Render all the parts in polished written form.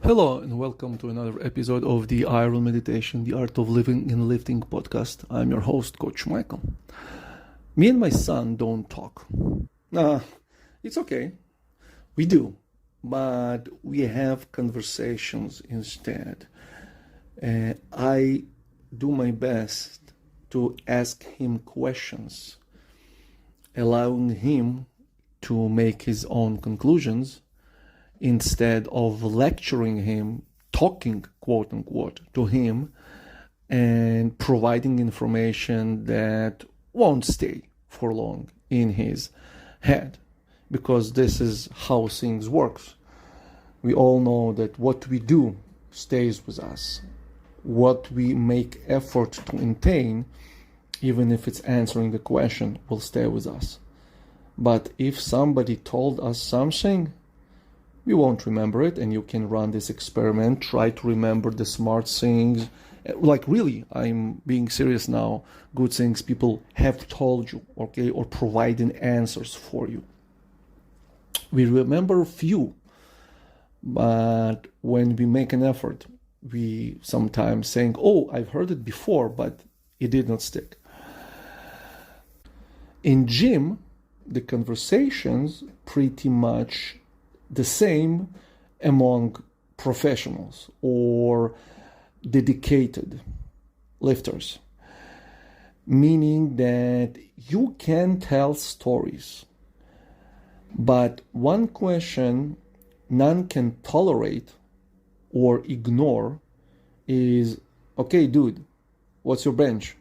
Hello and welcome to another episode of the Iron Meditation, the Art of Living and Lifting podcast. I'm your host, Coach Michael. Me and my son don't talk. It's okay. We do, but we have conversations instead. I do my best to ask him questions, allowing him to make his own conclusions instead of lecturing him, talking, quote unquote, to him and providing information that won't stay for long in his head, because this is how things work. We all know that what we do stays with us. What we make effort to attain, even if it's answering a question, will stay with us. But if somebody told us something, we won't remember it, and you can run this experiment. Try to remember the smart things. Like really, I'm being serious now. Good things people have told you, okay, or providing answers for you. We remember few, but when we make an effort, we sometimes saying, "Oh, I've heard it before, but it did not stick." In gym, the conversations pretty much the same among professionals or dedicated lifters, meaning that you can tell stories, but one question none can tolerate or ignore is, "Okay, dude, what's your bench?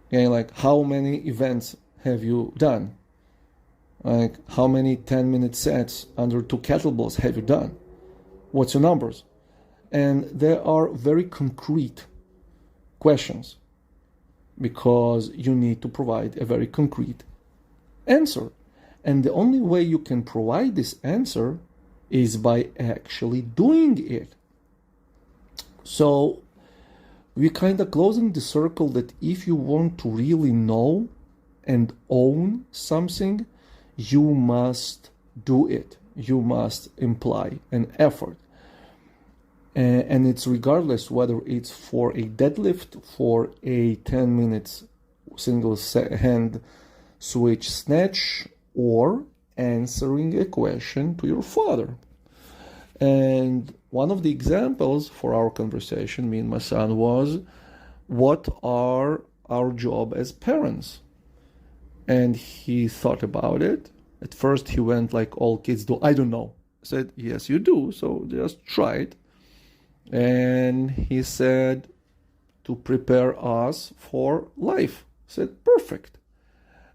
Okay, like how many events have you done? Like how many 10-minute sets under 2 kettlebells have you done? What's your numbers?" And there are very concrete questions because you need to provide a very concrete answer. And the only way you can provide this answer is by actually doing it. So we're kind of closing the circle that if you want to really know and own something, you must do it. You must imply an effort. And it's regardless whether it's for a deadlift, for a 10 minutes single hand switch snatch, or answering a question to your father. And one of the examples for our conversation, me and my son, was, what are our job as parents? And he thought about it. At first he went like all kids do, "I don't know." I said, "Yes, you do, so just try it." And he said, "To prepare us for life." I said, "Perfect.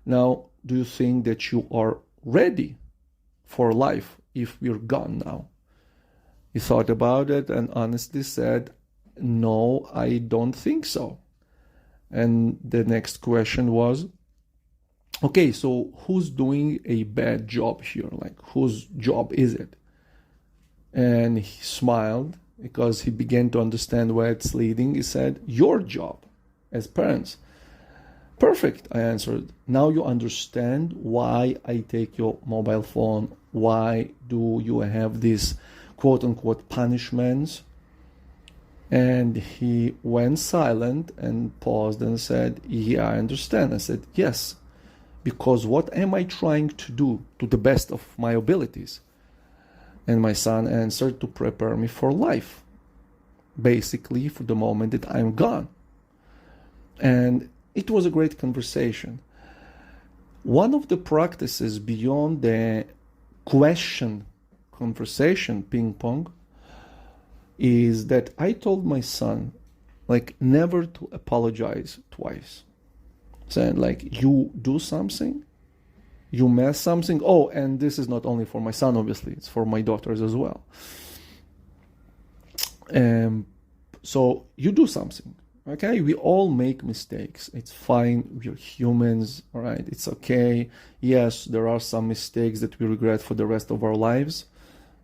Now, do you think that you are ready for life if we're gone now?" He thought about it and honestly said, "No, I don't think so." And the next question was, "Okay, so who's doing a bad job here? Like, whose job is it?" And he smiled because he began to understand where it's leading. He said, "Your job as parents." "Perfect," I answered. "Now you understand why I take your mobile phone. Why do you have these quote-unquote punishments?" And he went silent and paused and said, "Yeah, I understand." I said, "Yes. Because what am I trying to do to the best of my abilities?" And my son answered, "To prepare me for life. Basically, for the moment that I'm gone." And it was a great conversation. One of the practices beyond the question conversation ping pong is that I told my son, like, never to apologize twice. Saying like, you do something, you mess something. Oh, and this is not only for my son, obviously, it's for my daughters as well. So you do something, okay? We all make mistakes. It's fine. We're humans, all right? It's okay. Yes, there are some mistakes that we regret for the rest of our lives.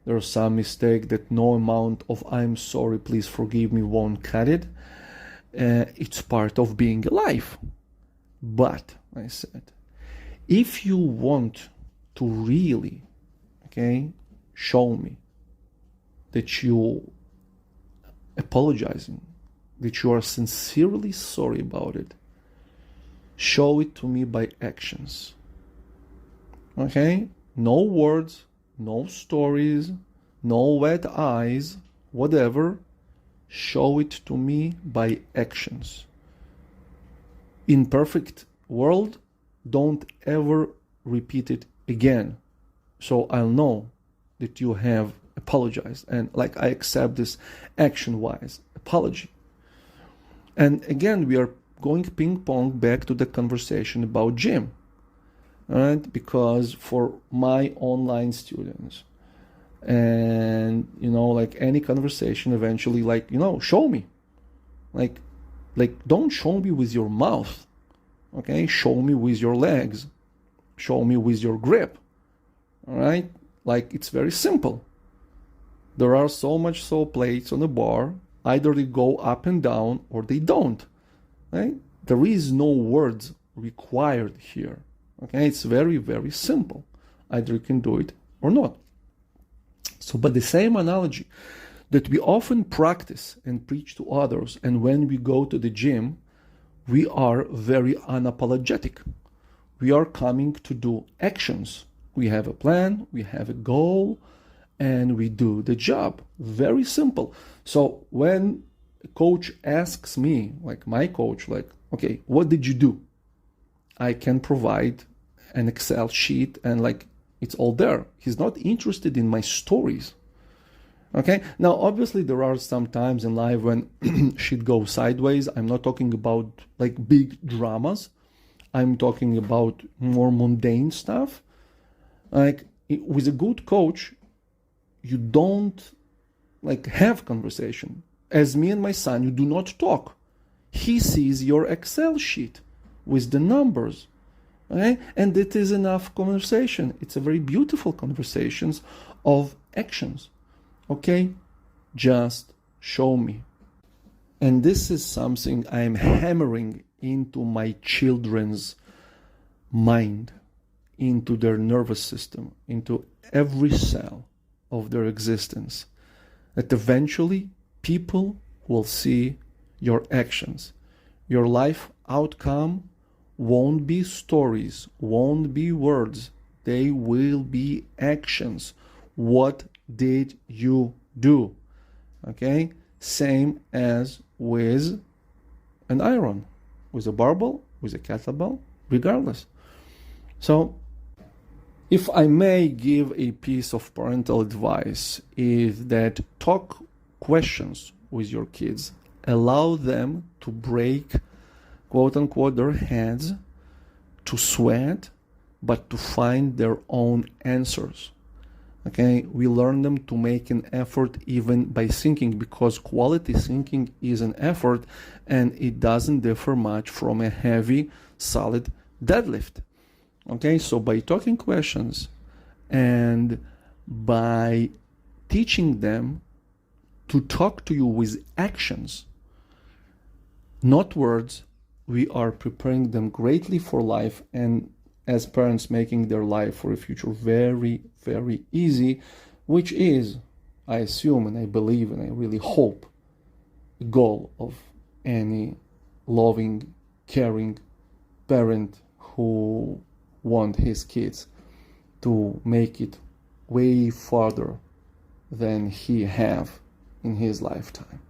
There are some mistakes that no amount of "I'm sorry, please forgive me" won't cut it. It's part of being alive. But, I said, if you want to really, okay, show me that you apologizing, that you are sincerely sorry about it, show it to me by actions. Okay? No words, no stories, no wet eyes, whatever. Show it to me by actions. In perfect world, don't ever repeat it again. So I'll know that you have apologized, and like I accept this action-wise apology. And again, we are going ping pong back to the conversation about gym, right? Because for my online students, and like any conversation, eventually, like, show me, like don't show me with your mouth, okay? Show me with your legs, show me with your grip, all right? Like, it's very simple. There are so plates on the bar. Either they go up and down or they don't, right? There is no words required here, okay? It's very, very simple. Either you can do it or not. So, but the same analogy that we often practice and preach to others, and when we go to the gym, we are very unapologetic. We are coming to do actions. We have a plan, we have a goal, and we do the job. Very simple. So when a coach asks me, like my coach, like, okay, what did you do? I can provide an Excel sheet and like it's all there. He's not interested in my stories. Okay. Now, obviously, there are some times in life when shit goes sideways. I'm not talking about like big dramas. I'm talking about more mundane stuff. Like with a good coach, you don't like have conversation. As me and my son, you do not talk. He sees your Excel sheet with the numbers. Okay? And it is enough conversation. It's a very beautiful conversations of actions. Okay? Just show me. And this is something I'm hammering into my children's mind, into their nervous system, into every cell of their existence, that eventually people will see your actions. Your life outcome won't be stories, won't be words. They will be actions. What did you do? Okay? Same as with an iron, with a barbell, with a kettlebell, regardless. So, if I may give a piece of parental advice, is that talk questions with your kids. Allow them to break, quote unquote, their heads, to sweat, but to find their own answers. Okay, we learn them to make an effort even by thinking, because quality thinking is an effort and it doesn't differ much from a heavy, solid deadlift. Okay, so by talking questions and by teaching them to talk to you with actions, not words, we are preparing them greatly for life, and as parents making their life for a future very, very easy, which is, I assume and I believe and I really hope, the goal of any loving, caring parent who want his kids to make it way farther than he have in his lifetime.